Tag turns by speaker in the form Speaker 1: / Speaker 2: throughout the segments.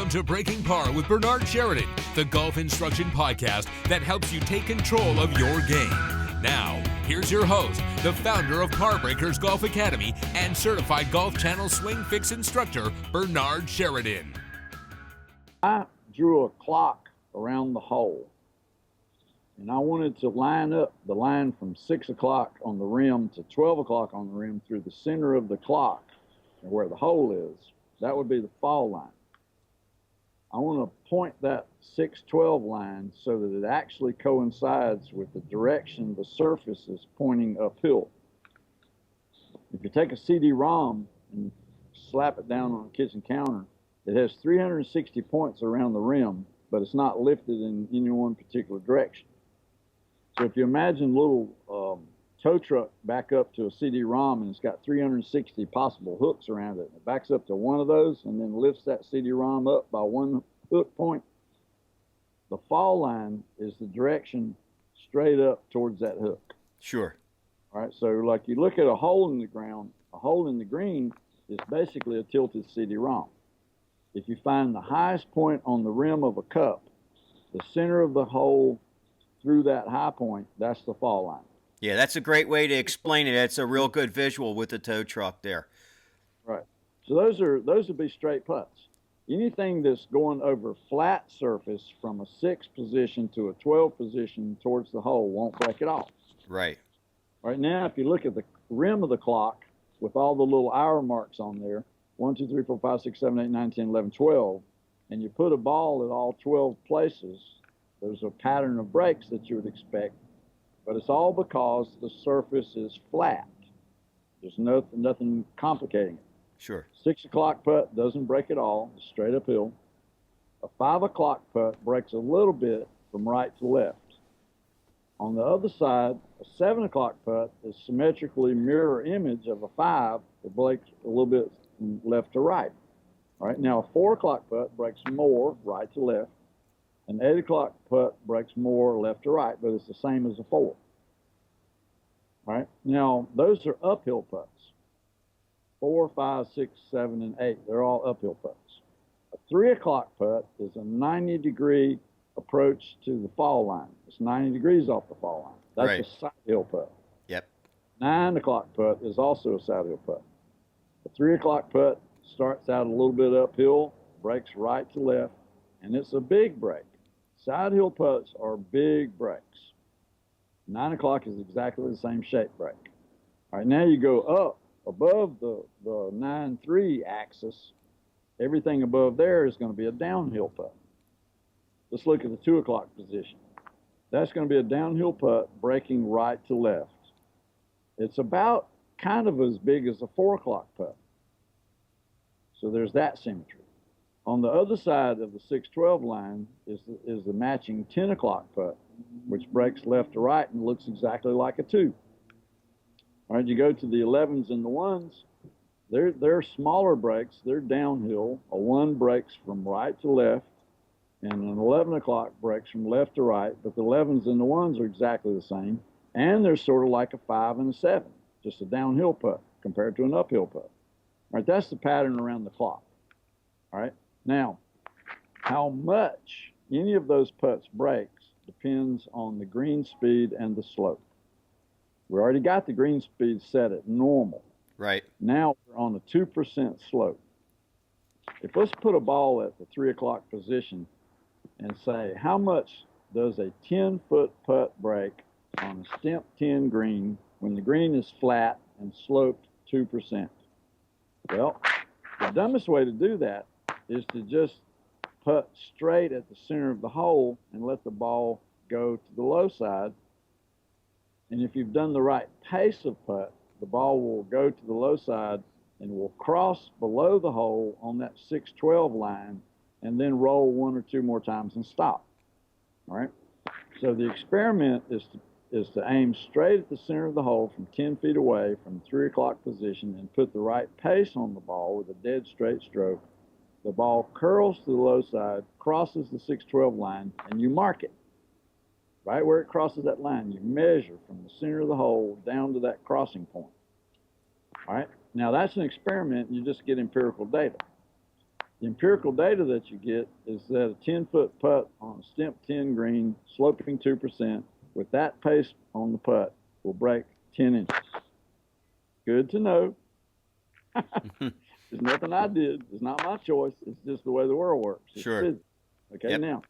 Speaker 1: Welcome to Breaking Par with Bernard Sheridan, the golf instruction podcast that helps you take control of your game. Now, here's your host, the founder of Par Breakers Golf Academy and certified Golf Channel Swing Fix instructor, Bernard Sheridan.
Speaker 2: I drew a clock around the hole, and I wanted to line up the line from 6 o'clock on the rim to 12 o'clock on the rim through the center of the clock and where the hole is. That would be the fall line. I want to point that 6-12 line so that it actually coincides with the direction the surface is pointing uphill. If you take a CD-ROM and slap it down on a kitchen counter, it has 360 points around the rim, but it's not lifted in any one particular direction. So if you imagine a little tow truck back up to a CD-ROM and it's got 360 possible hooks around it, it backs up to one of those and then lifts that CD-ROM up by one hook point, the fall line is the direction straight up towards that hook.
Speaker 3: Sure.
Speaker 2: All right, so like you look at a hole in the ground, a hole in the green is basically a tilted CD-ROM. If you find the highest point on the rim of a cup, the center of the hole through that high point, that's the fall line.
Speaker 3: Yeah, that's a great way to explain it. It's a real good visual with the tow truck there.
Speaker 2: Right. So those would be straight putts. Anything that's going over flat surface from a 6 position to a 12 position towards the hole won't break it off.
Speaker 3: Right.
Speaker 2: Right now, if you look at the rim of the clock with all the little hour marks on there, 1, 2, 3, 4, 5, 6, 7, 8, 9, 10, 11, 12, and you put a ball at all 12 places, there's a pattern of breaks that you would expect, but it's all because the surface is flat. There's nothing complicating it.
Speaker 3: Sure.
Speaker 2: 6 o'clock putt doesn't break at all, it's straight uphill. A 5 o'clock putt breaks a little bit from right to left. On the other side, a 7 o'clock putt is symmetrically mirror image of a 5 that breaks a little bit from left to right. All right, now a 4 o'clock putt breaks more right to left. An 8 o'clock putt breaks more left to right, but it's the same as a 4. All right, now those are uphill putts. 4, 5, 6, 7, and 8, they're all uphill putts. A 3 o'clock putt is a 90-degree approach to the fall line. It's 90 degrees off the fall line. That's
Speaker 3: right.
Speaker 2: A side hill putt.
Speaker 3: Yep.
Speaker 2: 9 o'clock putt is also a side hill putt. A 3 o'clock putt starts out a little bit uphill, breaks right to left, and it's a big break. Side hill putts are big breaks. 9 o'clock is exactly the same shape break. All right, now you go up above the 9-3 axis. Everything above there is going to be a downhill putt. Let's look at the 2 o'clock position. That's going to be a downhill putt breaking right to left. It's about kind of as big as a 4 o'clock putt. So there's that symmetry. On the other side of the 6-12 line is the matching 10 o'clock putt, which breaks left to right and looks exactly like a 2. All right, you go to the 11s and the 1s. They're smaller breaks. They're downhill. A 1 breaks from right to left, and an 11 o'clock breaks from left to right. But the 11s and the 1s are exactly the same, and they're sort of like a 5 and a 7, just a downhill putt compared to an uphill putt. All right, that's the pattern around the clock. All right. Now, how much any of those putts breaks depends on the green speed and the slope. We already got the green speed set at normal.
Speaker 3: Right.
Speaker 2: Now we're on a 2% slope. If let's put a ball at the 3 o'clock position and say, how much does a 10-foot putt break on a stimp 10 green when the green is flat and sloped 2%? Well, the dumbest way to do that is to just putt straight at the center of the hole and let the ball go to the low side. And if you've done the right pace of putt, the ball will go to the low side and will cross below the hole on that 6-12 line and then roll 1 or 2 more times and stop. All right? So the experiment is to aim straight at the center of the hole from 10 feet away from the 3 o'clock position and put the right pace on the ball with a dead straight stroke. The ball curls to the low side, crosses the 6-12 line, and you mark it. Right where it crosses that line, you measure from the center of the hole down to that crossing point. All right? Now, that's an experiment. You just get empirical data. The empirical data that you get is that a 10-foot putt on a stimp 10 green, sloping 2%, with that pace on the putt, will break 10 inches. Good to know. There's nothing I did. It's not my choice. It's just the way the world works. It's
Speaker 3: Sure.
Speaker 2: physics. Okay,
Speaker 3: Yep.
Speaker 2: Now,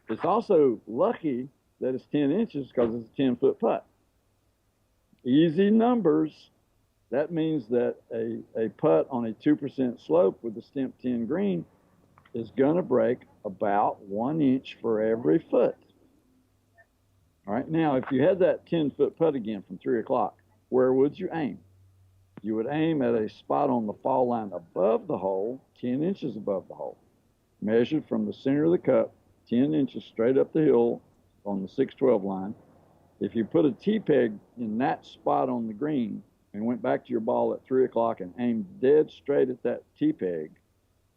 Speaker 2: it's also lucky that it's 10 inches because it's a 10-foot putt. Easy numbers. That means that a putt on a 2% slope with a stimp 10 green is going to break about 1 inch for every foot. All right, now, if you had that 10-foot putt again from 3 o'clock, where would you aim? You would aim at a spot on the fall line above the hole, 10 inches above the hole, measured from the center of the cup, 10 inches straight up the hill on the 612 line. If you put a T-peg in that spot on the green and went back to your ball at 3 o'clock and aimed dead straight at that T-peg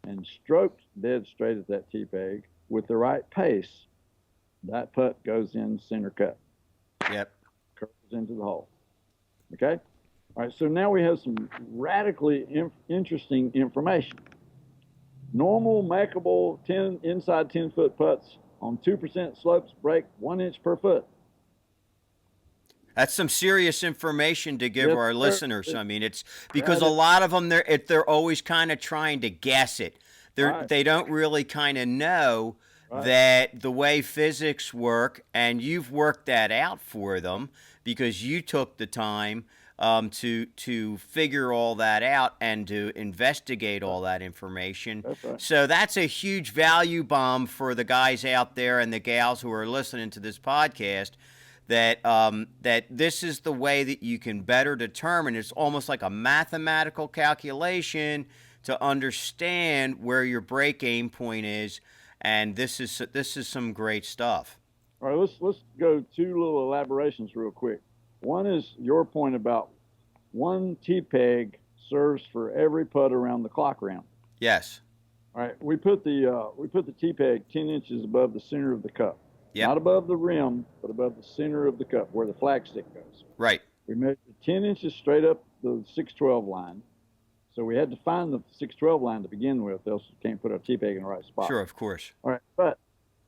Speaker 2: and stroked dead straight at that T-peg with the right pace, that putt goes in center cut.
Speaker 3: Yep.
Speaker 2: Curves into the hole. Okay? All right, so now we have some radically interesting information. Normal, makeable inside 10-foot putts on 2% slopes break 1 inch per foot.
Speaker 3: That's some serious information to give
Speaker 2: Yes,
Speaker 3: our
Speaker 2: sir.
Speaker 3: listeners. I mean, it's because
Speaker 2: That
Speaker 3: a
Speaker 2: is-
Speaker 3: lot of them they're always kind of trying to guess it.
Speaker 2: Right.
Speaker 3: They don't really kind of know
Speaker 2: Right.
Speaker 3: that the way physics work, and you've worked that out for them because you took the time to figure all that out and to investigate all that information.
Speaker 2: That's right.
Speaker 3: So that's a huge value bomb for the guys out there and the gals who are listening to this podcast. That this is the way that you can better determine. It's almost like a mathematical calculation to understand where your break aim point is, and this is some great stuff.
Speaker 2: All right, let's go 2 little elaborations real quick. One is your point about 1 T-peg serves for every putt around the clock round.
Speaker 3: Yes.
Speaker 2: All right, we put the T-peg 10 inches above the center of the cup.
Speaker 3: Yep.
Speaker 2: Not above the rim, but above the center of the cup where the flagstick goes.
Speaker 3: Right.
Speaker 2: We measured 10 inches straight up the 612 line. So we had to find the 612 line to begin with, else we can't put our T-peg in the right spot.
Speaker 3: Sure, of course.
Speaker 2: All right, but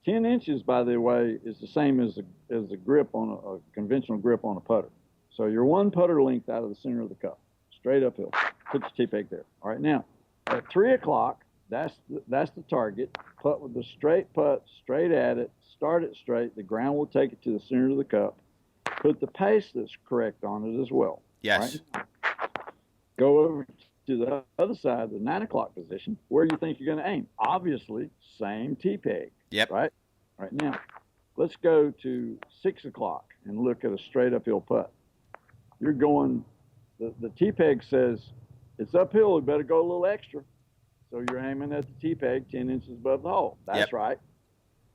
Speaker 2: 10 inches, by the way, is the same as the grip on a conventional grip on a putter. So you're 1 putter length out of the center of the cup, straight uphill. Put your T-peg there. All right, now, at 3 o'clock, that's the target. Putt with the straight putt, straight at it, start it straight. The ground will take it to the center of the cup. Put the pace that's correct on it as well.
Speaker 3: Yes.
Speaker 2: Right? Go over to the other side, the 9 o'clock position. Where do you think you're going to aim? Obviously, same T-peg.
Speaker 3: Yep.
Speaker 2: Right? All right, now, let's go to 6 o'clock and look at a straight uphill putt. You're going, the T-peg says, it's uphill, you better go a little extra. So you're aiming at the T-peg 10 inches above the hole. That's
Speaker 3: Yep.
Speaker 2: right.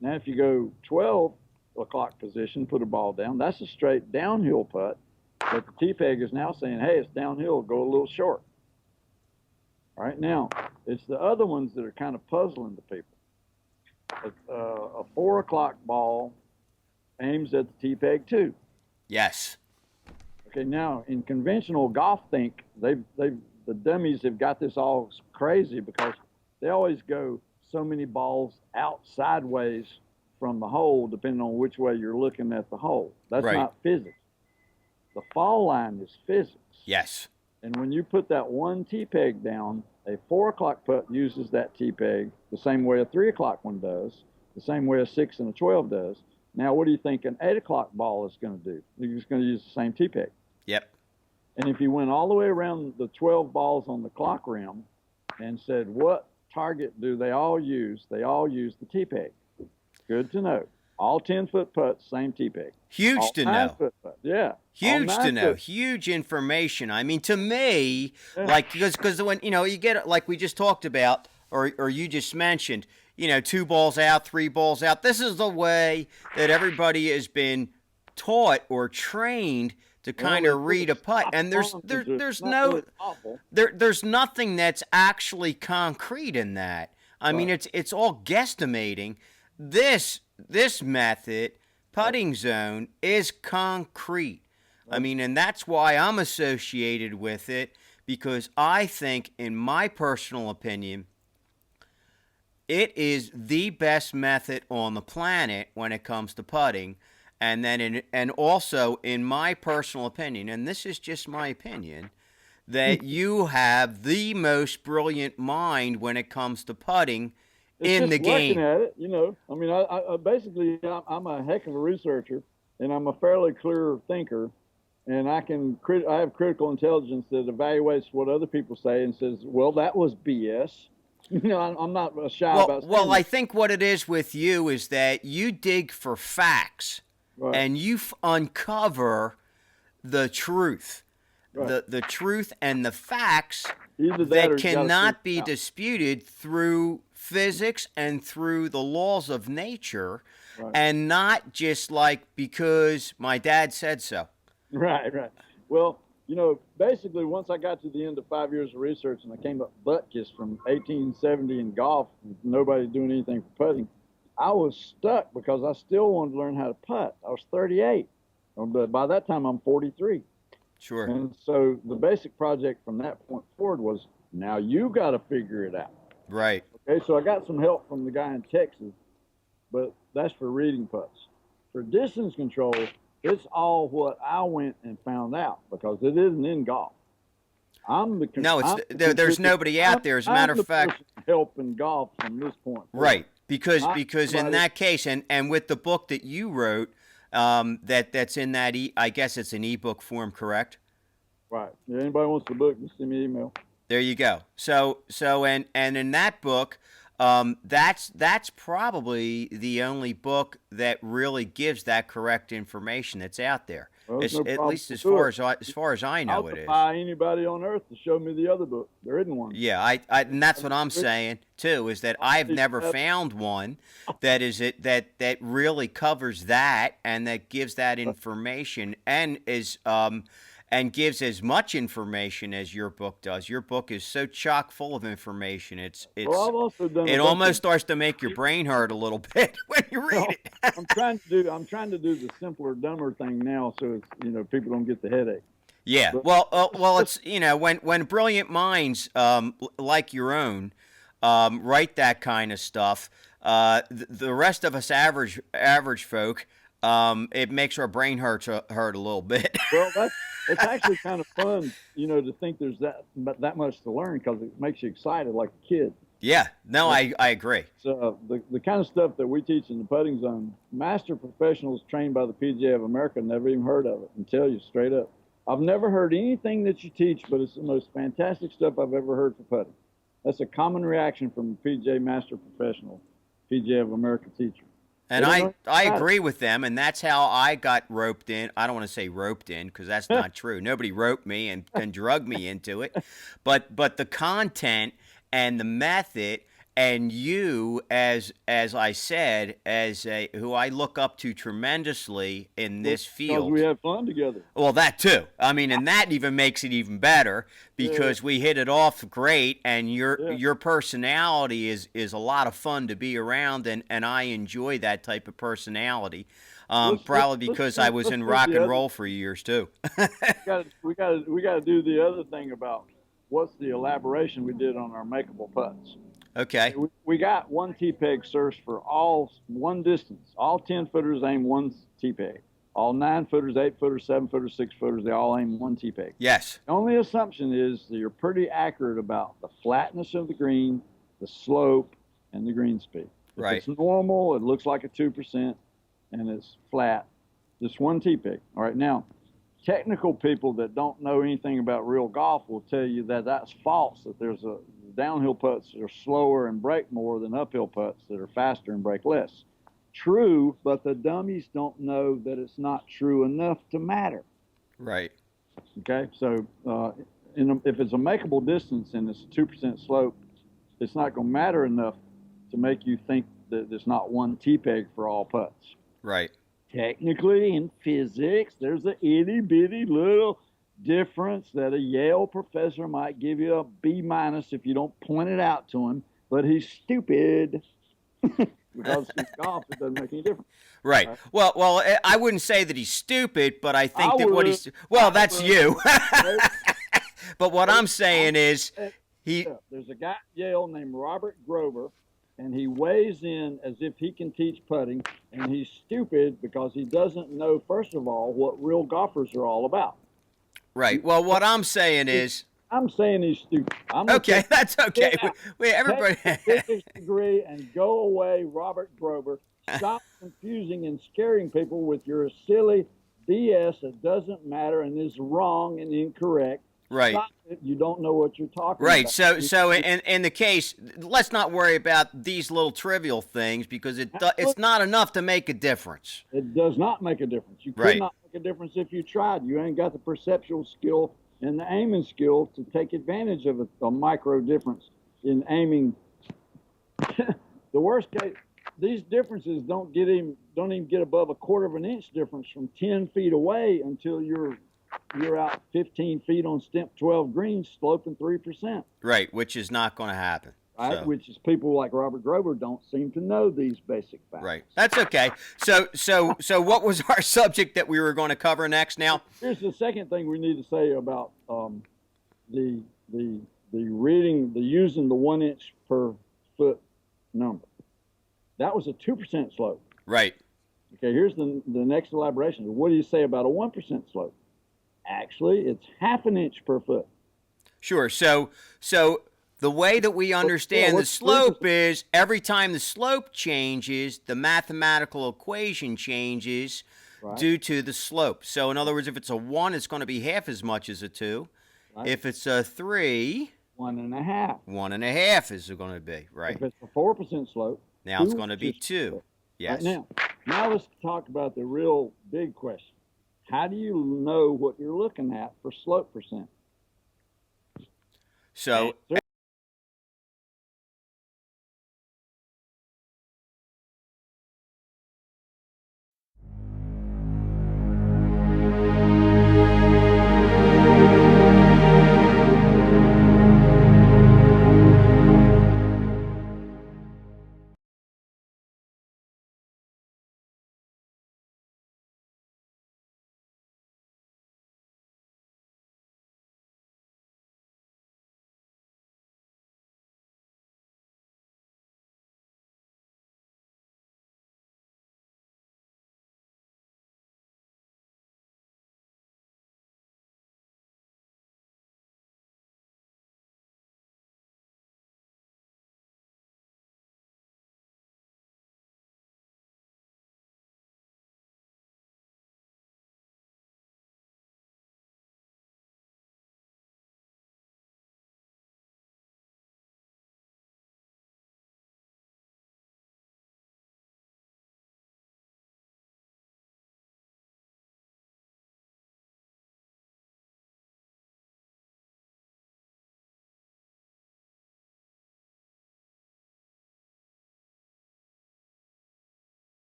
Speaker 2: Now, if you go 12 o'clock position, put a ball down, that's a straight downhill putt. But the T-peg is now saying, hey, it's downhill, go a little short. All right, now, it's the other ones that are kind of puzzling to people. A 4 o'clock ball aims at the T-peg too.
Speaker 3: Yes.
Speaker 2: Okay, now, in conventional golf think, the dummies have got this all crazy because they always go so many balls out sideways from the hole, depending on which way you're looking at the hole. That's
Speaker 3: Right.
Speaker 2: not physics. The fall line is physics.
Speaker 3: Yes.
Speaker 2: And when you put that 1 T-peg down, a 4 o'clock putt uses that T-peg the same way a 3 o'clock one does, the same way a 6 and a 12 does. Now, what do you think an 8 o'clock ball is going to do? It's going to use the same T-peg.
Speaker 3: Yep.
Speaker 2: And if you went all the way around the 12 balls on the clock rim and said, what target do they all use? They all use the T-peg. Good to know. All 10-foot putts, same T-peg.
Speaker 3: Huge
Speaker 2: All
Speaker 3: to know.
Speaker 2: 9-foot putts, yeah. All
Speaker 3: Huge to
Speaker 2: 9-foot.
Speaker 3: know. Huge information. I mean, to me,
Speaker 2: Yeah.
Speaker 3: like, because when, you get, like we just talked about, or you just mentioned, 2 balls out, 3 balls out. This is the way that everybody has been taught or trained to kind of read a putt. And there's nothing that's actually concrete in that. I mean, it's all guesstimating. This method, putting zone, is concrete. I mean, and that's why I'm associated with it, because I think, in my personal opinion, it is the best method on the planet when it comes to putting. And then, and also, in my personal opinion, and this is just my opinion, that you have the most brilliant mind when it comes to putting in the game.
Speaker 2: Looking at it, you know. I mean, I basically, I'm a heck of a researcher, and I'm a fairly clear thinker, and I have critical intelligence that evaluates what other people say and says, well, that was BS. You know, I'm not shy about saying
Speaker 3: Well,
Speaker 2: that.
Speaker 3: I think what it is with you is that you dig for facts,
Speaker 2: Right.
Speaker 3: and you uncover the truth.
Speaker 2: Right.
Speaker 3: The truth and the facts
Speaker 2: Either that or
Speaker 3: that
Speaker 2: you gotta
Speaker 3: cannot
Speaker 2: figure
Speaker 3: be
Speaker 2: it out.
Speaker 3: disputed through physics and through the laws of nature,
Speaker 2: Right.
Speaker 3: and not just like because my dad said so.
Speaker 2: Right. Well, you know, basically, once I got to the end of 5 years of research and I came up butt-kissed from 1870 in golf, with nobody doing anything for putting, I was stuck because I still wanted to learn how to putt. I was 38, but by that time I'm 43.
Speaker 3: Sure.
Speaker 2: And so the basic project from that point forward was, now you got to figure it out.
Speaker 3: Right.
Speaker 2: Okay, so I got some help from the guy in Texas, but that's for reading putts. For distance control, it's all what I went and found out because it isn't in golf.
Speaker 3: There's nobody out there. As a matter of fact,
Speaker 2: person helping golf from this point forward.
Speaker 3: right? Because in that case, and with the book that you wrote, that's in that I guess it's an ebook form, correct?
Speaker 2: Right. If anybody wants the book, just send me an email.
Speaker 3: There you go. So and in that book, that's probably the only book that really gives that correct information that's out there.
Speaker 2: Well, there's no
Speaker 3: At
Speaker 2: problem
Speaker 3: least as
Speaker 2: to
Speaker 3: far
Speaker 2: it.
Speaker 3: as I know,
Speaker 2: I'll
Speaker 3: it is.
Speaker 2: defy anybody on earth to show me the other book. There isn't one.
Speaker 3: Yeah, and that's what I'm saying too. Is that I've never found one that really covers that and that gives that information and is and gives as much information as your book does. Your book is so chock full of information.
Speaker 2: Well, I've also done
Speaker 3: it almost starts to make your brain hurt a little bit when you read it.
Speaker 2: I'm trying to do the simpler, dumber thing now, so it's, you know, people don't get the headache.
Speaker 3: Yeah. Well, it's, you know, when brilliant minds like your own write that kind of stuff, the rest of us average folk, it makes our brain hurt a little bit.
Speaker 2: Well, it's actually kind of fun, you know, to think there's that much to learn because it makes you excited like a kid.
Speaker 3: Yeah. No, I agree.
Speaker 2: So the kind of stuff that we teach in the putting zone, master professionals trained by the PGA of America never even heard of it and tell you straight up. I've never heard anything that you teach, but it's the most fantastic stuff I've ever heard for putting. That's a common reaction from a PGA master professional, PGA of America teacher.
Speaker 3: And I agree with them, and that's how I got roped in. I don't want to say roped in because that's not true. Nobody roped me and drug me into it. But the content and the method and you, as I said, who I look up to tremendously in this field.
Speaker 2: Because we have fun together.
Speaker 3: Well, that too. I mean, and that even makes it even better because we hit it off great, and your personality is a lot of fun to be around, and I enjoy that type of personality. Probably because I was in rock and roll for years too.
Speaker 2: we got to do the other thing about what's the elaboration we did on our makeable putts.
Speaker 3: Okay.
Speaker 2: We got one T-peg surf for all one distance. All 10-footers aim one T-peg. All 9-footers, 8-footers, 7-footers, 6-footers, they all aim one T-peg.
Speaker 3: Yes.
Speaker 2: The only assumption is that you're pretty accurate about the flatness of the green, the slope, and the green speed.
Speaker 3: Right.
Speaker 2: If it's normal, it looks like a 2%, and it's flat. Just one T-peg. All right, now, technical people that don't know anything about real golf will tell you that that's false, that there's downhill putts that are slower and break more than uphill putts that are faster and break less. True, but the dummies don't know that it's not true enough to matter.
Speaker 3: Right.
Speaker 2: Okay, so if it's a makeable distance and it's a 2% slope, it's not going to matter enough to make you think that there's not one T-peg for all putts.
Speaker 3: Right.
Speaker 2: Technically, in physics, there's a itty-bitty little difference that a Yale professor might give you a B- if you don't point it out to him, but he's stupid. Because in golf, it doesn't make any difference.
Speaker 3: Right. Well, I wouldn't say that he's stupid, but I think what he's... Well, that's you. But what I'm saying is...
Speaker 2: There's a guy at Yale named Robert Grover and he weighs in as if he can teach putting, and he's stupid because he doesn't know, first of all, what real golfers are all about.
Speaker 3: Right. Well, what I'm saying is,
Speaker 2: I'm saying he's stupid. I'm
Speaker 3: okay, that's okay. Everybody.
Speaker 2: Take a physics degree and go away, Robert Grover. Stop confusing and scaring people with your silly BS that doesn't matter and is wrong and incorrect.
Speaker 3: Right.
Speaker 2: Stop it. You don't know what you're talking
Speaker 3: Right.
Speaker 2: about.
Speaker 3: So in the case, let's not worry about these little trivial things because it's not enough to make a difference.
Speaker 2: It does not make a difference. You could
Speaker 3: Right.
Speaker 2: not make a difference if you tried. You ain't got the perceptual skill and the aiming skill to take advantage of a micro difference in aiming. The worst case, these differences don't even get above a quarter of an inch difference from 10 feet away until you're out 15 feet on stimp 12 greens, sloping 3%.
Speaker 3: Right, which is not going to happen.
Speaker 2: Right,
Speaker 3: So.
Speaker 2: which is people like Robert Grover don't seem to know these basic facts.
Speaker 3: Right, that's okay. So what was our subject that we were going to cover next? Now,
Speaker 2: here's the second thing we need to say about the reading, the using the 1 inch per foot number. That was a 2% slope.
Speaker 3: Right.
Speaker 2: Okay, here's the next elaboration. What do you say about a 1% slope? Actually, it's half an inch per foot.
Speaker 3: Sure. So the way that we understand the slope is every time the slope changes, the mathematical equation changes due to the slope. So in other words, if it's a 1, it's going to be half as much as a 2. Right. If it's a 3,
Speaker 2: 1.5.
Speaker 3: 1.5 is it going to be, right?
Speaker 2: If it's a 4% slope,
Speaker 3: now it's going to be 2. Yes.
Speaker 2: Right, now let's talk about the real big question. How do you know what you're looking at for slope percent?
Speaker 3: So